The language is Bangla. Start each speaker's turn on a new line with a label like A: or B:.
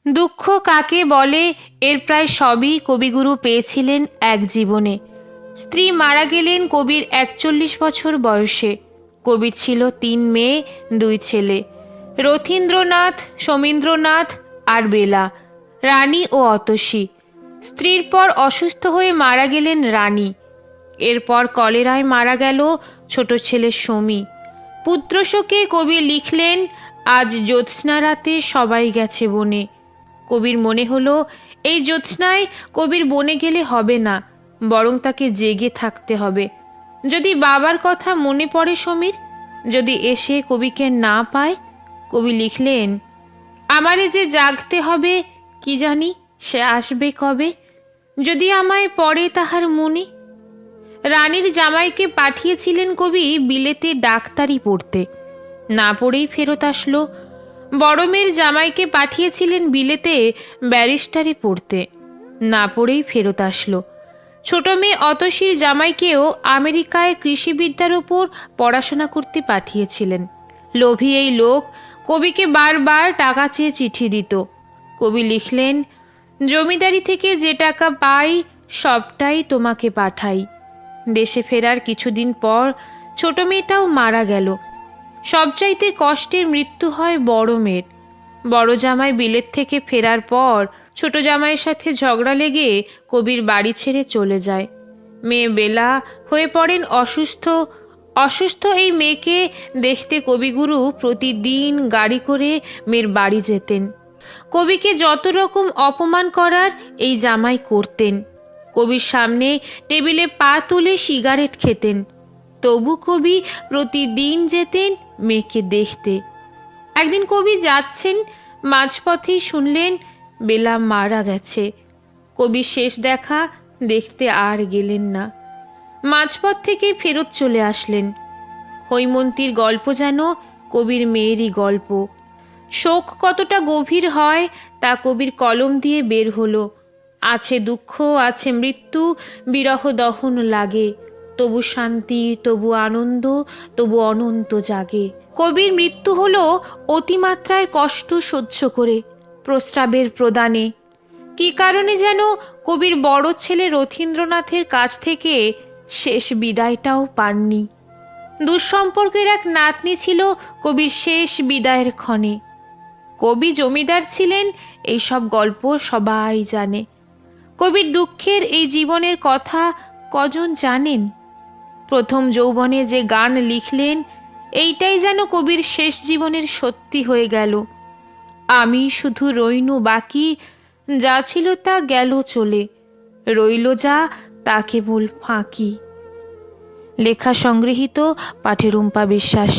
A: দুঃখ কাকে বলে এর প্রায় সবই কবিগুরু পেয়েছিলেন এক জীবনে। স্ত্রী মারা গেলেন কবির ৪১ বছর বয়সে। কবির ছিল ৩ মেয়ে ২ ছেলে, রথীন্দ্রনাথ, সমীন্দ্রনাথ আর বেলা, রানী ও অতসী। স্ত্রীর পর অসুস্থ হয়ে মারা গেলেন রানী। এরপর কলেরায় মারা গেল ছোট ছেলে সমী। পুত্রশোকে কবি লিখলেন, আজ জ্যোৎস্না রাতে সবাই গেছে বনে। কবির মনে হলো এই জ্যোৎস্নায় কবির বনে গেলে হবে না, বরং তাকে জেগে থাকতে হবে। যদি বাবার কথা মনে পড়ে সমীর, যদি এসে কবিকে না পায়। কবি লিখলেন, আমারে যে জাগতে হবে, কি জানি সে আসবে কবে, যদি আমায় পড়ে তাহার মনে। রানীর জামাইকে পাঠিয়েছিলেন কবি বিলেতে ডাক্তারি পড়তে, না পড়েই ফেরত আসলো। বড় মেয়ের জামাইকে পাঠিয়েছিলেন বিলেতে ব্যারিস্টারি পড়তে, না পড়েই ফেরত আসলো। ছোট মেয়ে অতসীর জামাইকেও আমেরিকায় কৃষিবিদ্যার ওপর পড়াশোনা করতে পাঠিয়েছিলেন। লোভী এই লোক কবিকে বারবার টাকা চেয়ে চিঠি দিত। কবি লিখলেন, জমিদারি থেকে যে টাকা পাই সবটাই তোমাকে পাঠাই। দেশে ফেরার কিছুদিন পর ছোট মেয়েটাও মারা গেল। সবচাইতে কষ্টের মৃত্যু হয় বড় মেয়ের। বড় জামাই বিলেত থেকে ফেরার পর ছোট জামাইয়ের সাথে ঝগড়া লেগে কবির বাড়ি ছেড়ে চলে যায়। মেয়ে বেলা হয়ে পড়েন অসুস্থ। অসুস্থ এই মেয়েকে দেখতে কবিগুরু প্রতিদিন গাড়ি করে মেয়ের বাড়ি যেতেন। কবিকে যত রকম অপমান করার এই জামাই করতেন। কবির সামনে টেবিলে পা তুলে সিগারেট খেতেন, তবু কবি প্রতিদিন যেতেন মেয়েকে দেখতে। একদিন কবি যাচ্ছেন, মাঝপথেই শুনলেন বেলা মারা গেছে। কবির শেষ দেখা দেখতে আর গেলেন না, মাঝপথ থেকেই ফেরত চলে আসলেন। হৈমন্তীর গল্প যেন কবির মেয়েরই গল্প। শোক কতটা গভীর হয় তা কবির কলম দিয়ে বের হলো। আছে দুঃখ, আছে মৃত্যু, বিরহ দহন লাগে, তবু শান্তি, তবু আনন্দ, তবু অনন্ত জাগে। কবির মৃত্যু হলো অতিমাত্রায় কষ্ট সহ্য করে, প্রস্রাবের প্রদানে। কি কারণে যেন কবির বড় ছেলে রথীন্দ্রনাথের কাছ থেকে শেষ বিদায়টাও পাননি। দুঃসম্পর্কের এক নাতনি ছিল কবির শেষ বিদায়ের ক্ষণে। কবি জমিদার ছিলেন, এইসব গল্প সবাই জানে। কবির দুঃখের এই জীবনের কথা কজন জানেন? প্রথম যৌবনে যে গান লিখলেন, এইটাই যেন কবির শেষ জীবনের সত্যি হয়ে গেল। আমি শুধু রইনু বাকি, যা ছিল তা গেল চলে, রইল যা তা কেবল ফাঁকি। লেখা সংগৃহীত, পাঠে রুম্পা বিশ্বাস।